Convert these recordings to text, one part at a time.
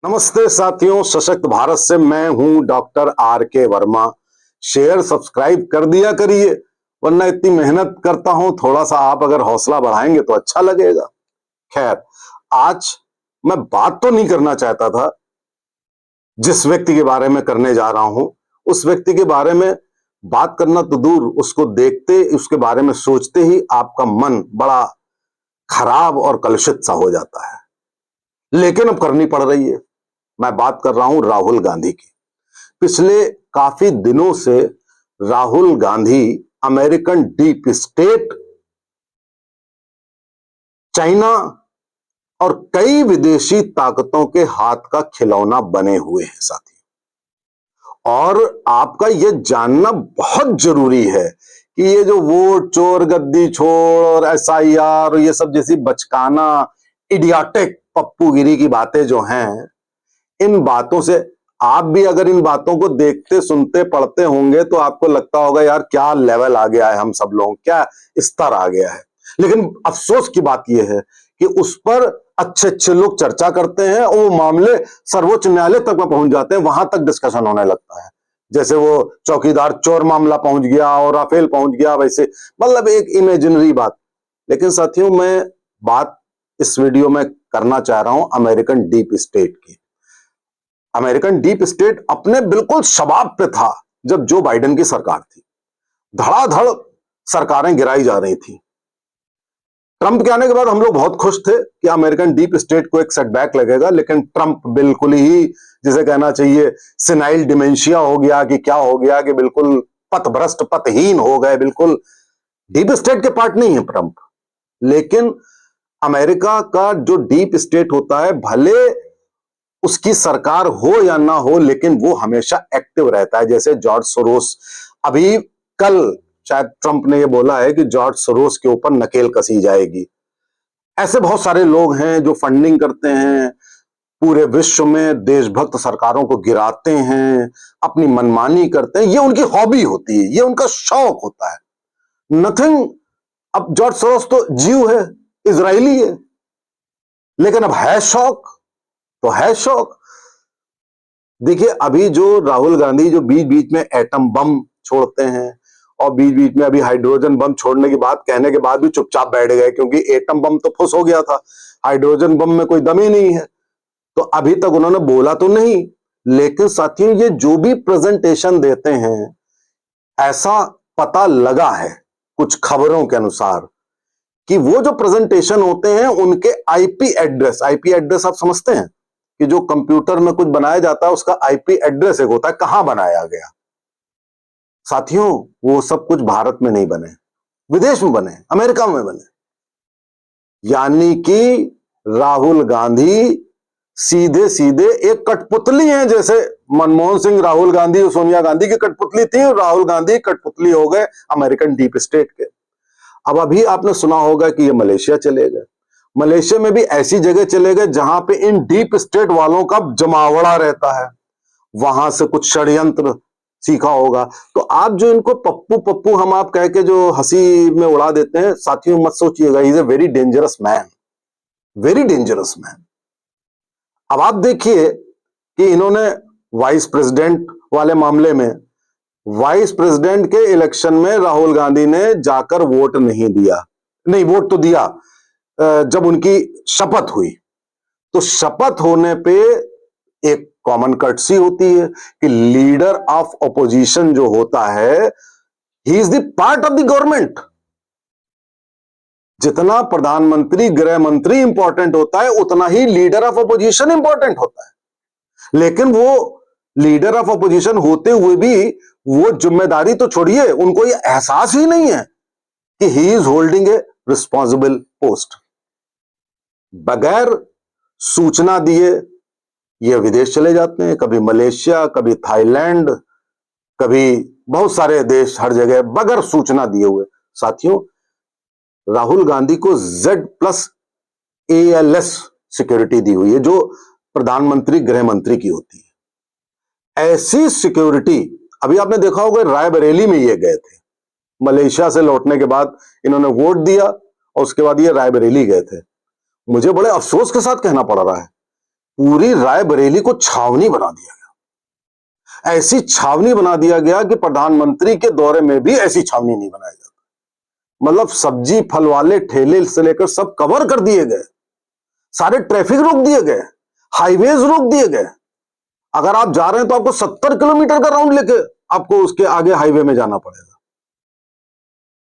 नमस्ते साथियों, सशक्त भारत से मैं हूं डॉक्टर आर के वर्मा। शेयर सब्सक्राइब कर दिया करिए, वरना इतनी मेहनत करता हूं, थोड़ा सा आप अगर हौसला बढ़ाएंगे तो अच्छा लगेगा। खैर, आज मैं बात तो नहीं करना चाहता था। जिस व्यक्ति के बारे में करने जा रहा हूं, उस व्यक्ति के बारे में बात करना तो दूर, उसको देखते, उसके बारे में सोचते ही आपका मन बड़ा खराब और कलुषित सा हो जाता है, लेकिन अब करनी पड़ रही है। मैं बात कर रहा हूं राहुल गांधी की। पिछले काफी दिनों से Rahul Gandhi American deep state, China और कई विदेशी ताकतों के हाथ का खिलौना बने हुए हैं साथी। और आपका यह जानना बहुत जरूरी है कि ये जो वोट चोर गद्दी छोड़ और एसआईआर ये सब जैसी बचकाना इडियाटिक पप्पूगिरी की बातें जो हैं, इन बातों से आप भी अगर इन बातों को देखते सुनते पढ़ते होंगे तो आपको लगता होगा यार क्या लेवल आ गया है, हम सब लोग क्या स्तर आ गया है। लेकिन अफसोस की बात यह है कि उस पर अच्छे अच्छे लोग चर्चा करते हैं और वो मामले सर्वोच्च न्यायालय तक में पहुंच जाते हैं, वहां तक डिस्कशन होने लगता है। जैसे वो चौकीदार चोर मामला पहुंच गया और राफेल पहुंच गया, वैसे मतलब एक इमेजिनरी बात। लेकिन साथियों, मैं बात इस वीडियो में करना चाह रहा हूं अमेरिकन डीप स्टेट की। अमेरिकन डीप स्टेट अपने बिल्कुल शबाब पे था जब जो बाइडेन की सरकार थी। धड़ाधड़ सरकारें गिराई जा रही थी। ट्रंप के आने के बाद हम लोग बहुत खुश थे कि अमेरिकन डीप स्टेट को एक सेटबैक लगेगा, लेकिन ट्रंप बिल्कुल ही, जिसे कहना चाहिए सिनाइल डिमेंशिया हो गया कि क्या हो गया, कि बिल्कुल पथभ्रष्ट पथहीन हो गए। बिल्कुल डीप स्टेट के पार्ट नहीं है ट्रंप। लेकिन अमेरिका का जो डीप स्टेट होता है, भले उसकी सरकार हो या ना हो, लेकिन वो हमेशा एक्टिव रहता है। जैसे जॉर्ज सोरोस, अभी कल शायद ट्रंप ने ये बोला है कि जॉर्ज सोरोस के ऊपर नकेल कसी जाएगी। ऐसे बहुत सारे लोग हैं जो फंडिंग करते हैं, पूरे विश्व में देशभक्त सरकारों को गिराते हैं, अपनी मनमानी करते हैं। ये उनकी हॉबी होती है, ये उनका शौक होता है। नथिंग। अब जॉर्ज सोरोस तो जीव है, इजरायली है, लेकिन अब है शौक तो है शौक। देखिए, अभी जो राहुल गांधी जो बीच बीच में एटम बम छोड़ते हैं और बीच बीच में अभी हाइड्रोजन बम छोड़ने की बात कहने के बाद भी चुपचाप बैठ गए, क्योंकि एटम बम तो फुस हो गया था, हाइड्रोजन बम में कोई दम ही नहीं है, तो अभी तक उन्होंने बोला तो नहीं। लेकिन साथियों, ये जो भी प्रेजेंटेशन देते हैं, ऐसा पता लगा है कुछ खबरों के अनुसार कि वो जो प्रेजेंटेशन होते हैं उनके आईपी एड्रेस आप समझते हैं कि जो कंप्यूटर में कुछ बनाया जाता है उसका आईपी एड्रेस एक होता है, कहां बनाया गया। साथियों, वो सब कुछ भारत में नहीं बने, विदेश में बने, अमेरिका में बने। यानी कि राहुल गांधी सीधे सीधे एक कठपुतली हैं। जैसे मनमोहन सिंह राहुल गांधी और सोनिया गांधी की कठपुतली थी, और राहुल गांधी कठपुतली हो गए अमेरिकन डीप स्टेट के। अब अभी आपने सुना होगा कि ये मलेशिया चले गए। मलेशिया में भी ऐसी जगह चले गए जहां पे इन डीप स्टेट वालों का जमावड़ा रहता है, वहां से कुछ षड्यंत्र सीखा होगा। तो आप जो इनको पप्पू पप्पू हम आप कह के जो हंसी में उड़ा देते हैं, साथियों मत सोचिएगा, is a very dangerous man, very dangerous man. अब आप देखिए कि इन्होंने वाइस प्रेसिडेंट वाले मामले में, वाइस प्रेसिडेंट के इलेक्शन में राहुल गांधी ने जाकर वोट नहीं दिया, नहीं वोट तो दिया जब उनकी शपथ हुई। तो शपथ होने पे एक कॉमन कर्टसी होती है कि लीडर ऑफ ऑपोजिशन जो होता है, he is the part of the government. जितना प्रधानमंत्री गृह मंत्री इंपॉर्टेंट होता है, उतना ही लीडर ऑफ ऑपोजिशन इंपॉर्टेंट होता है। लेकिन वो लीडर ऑफ ऑपोजिशन होते हुए भी वो जिम्मेदारी तो छोड़िए, उनको ये एहसास ही नहीं है कि he is holding A responsible post. बगैर सूचना दिए ये विदेश चले जाते हैं, कभी मलेशिया, कभी थाईलैंड, कभी बहुत सारे देश, हर जगह बगैर सूचना दिए हुए। साथियों, राहुल गांधी को Z+ALS सिक्योरिटी दी हुई है, जो प्रधानमंत्री गृह मंत्री की होती है। ऐसी सिक्योरिटी अभी आपने देखा होगा, रायबरेली में ये गए थे, मलेशिया से लौटने के बाद इन्होंने वोट दिया और उसके बाद ये रायबरेली गए थे। मुझे बड़े अफसोस के साथ कहना पड़ रहा है पूरी रायबरेली को छावनी बना दिया गया। ऐसी छावनी बना दिया गया कि प्रधानमंत्री के दौरे में भी ऐसी छावनी नहीं बनाई जाती। मतलब सब्जी फल वाले ठेले से लेकर सब कवर कर दिए गए, सारे ट्रैफिक रोक दिए गए, हाईवेज रोक दिए गए। अगर आप जा रहे हैं तो आपको 70 किलोमीटर का राउंड लेके आपको उसके आगे हाईवे में जाना पड़ेगा।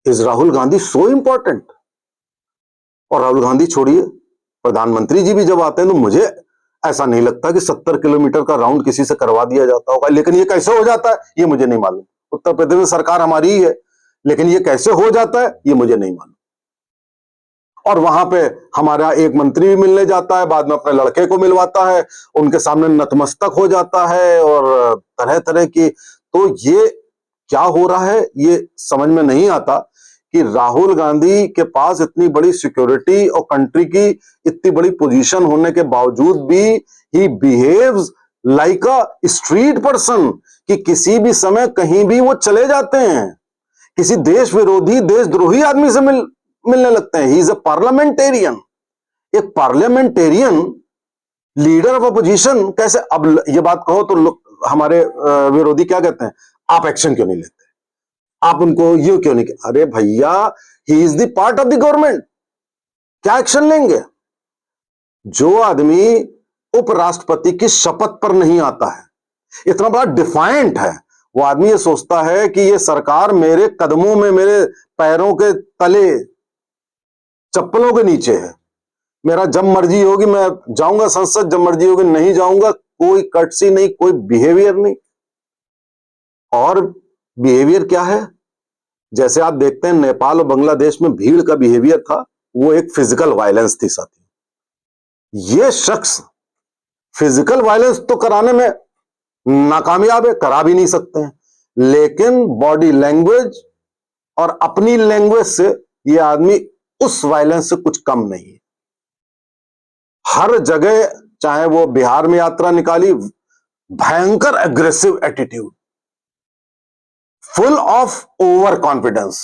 Is Rahul Gandhi so important? और राहुल गांधी छोड़िए, प्रधानमंत्री जी भी जब आते हैं तो मुझे ऐसा नहीं लगता कि 70 किलोमीटर का राउंड किसी से करवा दिया जाता होगा। लेकिन ये कैसे हो जाता है ये मुझे नहीं मालूम। उत्तर प्रदेश में सरकार हमारी ही है, लेकिन ये कैसे हो जाता है ये मुझे नहीं मालूम। और वहां पे हमारा एक मंत्री भी मिलने जाता है, बाद में अपने लड़के को मिलवाता है, उनके सामने नतमस्तक हो जाता है और तरह तरह की। तो ये क्या हो रहा है ये समझ में नहीं आता कि राहुल गांधी के पास इतनी बड़ी सिक्योरिटी और कंट्री की इतनी बड़ी पोजीशन होने के बावजूद भी he behaves like a street person, कि किसी भी समय कहीं भी वो चले जाते हैं, किसी देश विरोधी देशद्रोही आदमी से मिलने लगते हैं। He is a parliamentarian. एक पार्लियामेंटेरियन लीडर ऑफ अपोजिशन कैसे, अब ये बात कहो तो लोग हमारे विरोधी क्या कहते हैं, आप एक्शन क्यों नहीं लेते, आप उनको ये क्यों नहीं। अरे भैया, he is the part of the government, क्या एक्शन लेंगे? जो आदमी उपराष्ट्रपति की शपथ पर नहीं आता है, इतना बड़ा डिफाइंट है, वो आदमी ये सोचता है कि ये सरकार मेरे कदमों में, मेरे पैरों के तले, चप्पलों के नीचे है, मेरा जब मर्जी होगी मैं जाऊंगा संसद, जब मर्जी होगी नहीं जाऊंगा, कोई कर्टसी नहीं, कोई बिहेवियर नहीं। और बिहेवियर क्या है? जैसे आप देखते हैं नेपाल और बांग्लादेश में भीड़ का बिहेवियर था, वो एक फिजिकल वायलेंस थी साथी। ये शख्स फिजिकल वायलेंस तो कराने में नाकामयाब है, करा भी नहीं सकते हैं, लेकिन बॉडी लैंग्वेज और अपनी लैंग्वेज से ये आदमी उस वायलेंस से कुछ कम नहीं है। हर जगह, चाहे वो बिहार में यात्रा निकाली, भयंकर aggressive attitude, full of over confidence.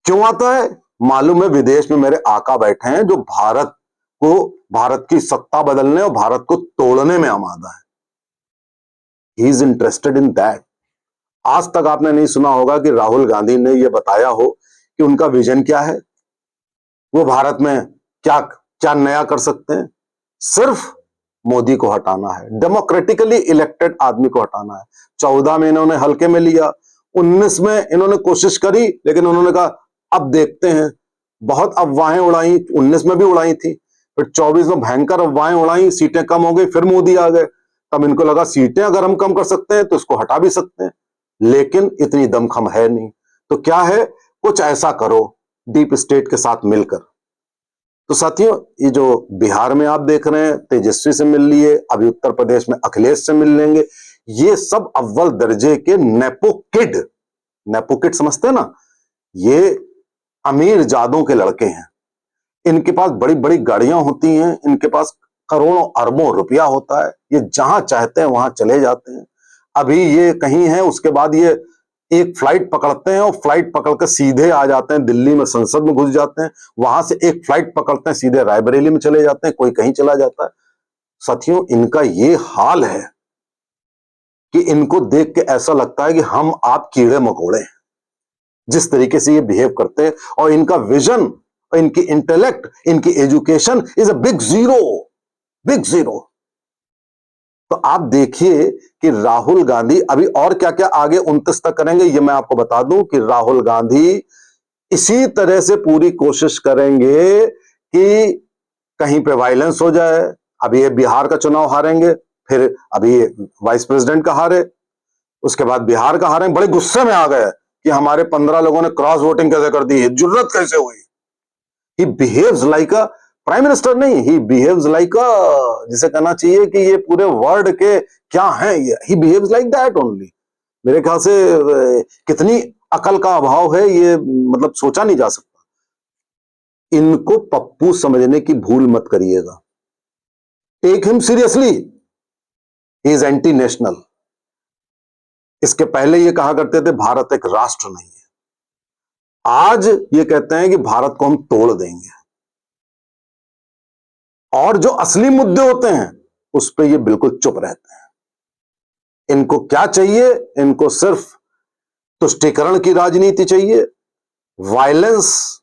क्यों आता है? मालूम है विदेश में मेरे आका बैठे हैं जो भारत को, भारत की सत्ता बदलने और भारत को तोड़ने में आमादा है। He is interested in that. आज तक आपने नहीं सुना होगा कि राहुल गांधी ने यह बताया हो कि उनका विजन क्या है, वो भारत में क्या क्या नया कर सकते हैं। सिर्फ मोदी को हटाना है, डेमोक्रेटिकली इलेक्टेड आदमी को हटाना है। 14 में इन्होंने हल्के में लिया, 19 में इन्होंने कोशिश करी, लेकिन उन्होंने कहा अब देखते हैं। बहुत अफवाहें उड़ाई, 19 में भी उड़ाई थी, फिर 24 में भयंकर अफवाहें उड़ाई, सीटें कम हो गई, फिर मोदी आ गए। तब इनको लगा सीटें अगर हम कम कर सकते हैं तो इसको हटा भी सकते हैं, लेकिन इतनी दमखम है नहीं। तो क्या है, कुछ ऐसा करो डीप स्टेट के साथ मिलकर। तो साथियों, ये जो बिहार में आप देख रहे हैं, तेजस्वी से मिल लिए, अभी उत्तर प्रदेश में अखिलेश से मिल लेंगे, ये सब अव्वल दर्जे के नेपो किड, नेपो किड समझते हैं ना, ये अमीर जादों के लड़के हैं। इनके पास बड़ी बड़ी गाड़ियां होती हैं, इनके पास करोड़ों अरबों रुपया होता है, ये जहां चाहते हैं वहां चले जाते हैं। अभी ये कहीं है, उसके बाद ये एक फ्लाइट पकड़ते हैं और फ्लाइट पकड़कर सीधे आ जाते हैं दिल्ली में, संसद में घुस जाते हैं, वहां से एक फ्लाइट पकड़ते हैं सीधे रायबरेली में चले जाते हैं, कोई कहीं चला जाता है। साथियों, इनका ये हाल है कि इनको देख के ऐसा लगता है कि हम आप कीड़े मकोड़े हैं, जिस तरीके से ये बिहेव करते हैं। और इनका विजन, इनकी इंटेलेक्ट, इनकी education is a big zero, big zero. तो आप देखिए कि राहुल गांधी अभी और क्या क्या आगे 29 तक करेंगे, ये मैं आपको बता दूं कि राहुल गांधी इसी तरह से पूरी कोशिश करेंगे कि कहीं पे वायलेंस हो जाए। अभी ये बिहार का चुनाव हारेंगे, फिर अभी वाइस प्रेसिडेंट का हारे, उसके बाद बिहार का हारे, बड़े गुस्से में आ गए कि हमारे 15 लोगों ने क्रॉस वोटिंग कैसे कर दी, जुर्रत कैसे हुई। He behaves like a prime minister, नहीं, ही बिहेव्स लाइक अ, जिसे कहना चाहिए कि ये पूरे वर्ल्ड के क्या हैं ये, he behaves like that only. मेरे ख्याल से कितनी अकल का अभाव है ये, मतलब सोचा नहीं जा सकता। इनको पप्पू समझने की भूल मत करिएगा, take him seriously, he is anti national. इसके पहले ये कहा करते थे भारत एक राष्ट्र नहीं है, आज ये कहते हैं कि भारत को हम तोड़ देंगे। और जो असली मुद्दे होते हैं उस पे ये बिल्कुल चुप रहते हैं। इनको क्या चाहिए? इनको सिर्फ तुष्टीकरण की राजनीति चाहिए, वायलेंस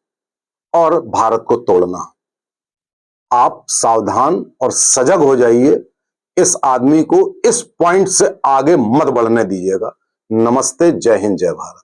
और भारत को तोड़ना। आप सावधान और सजग हो जाइए, इस आदमी को इस पॉइंट से आगे मत बढ़ने दीजिएगा। नमस्ते, जय हिंद, जय भारत।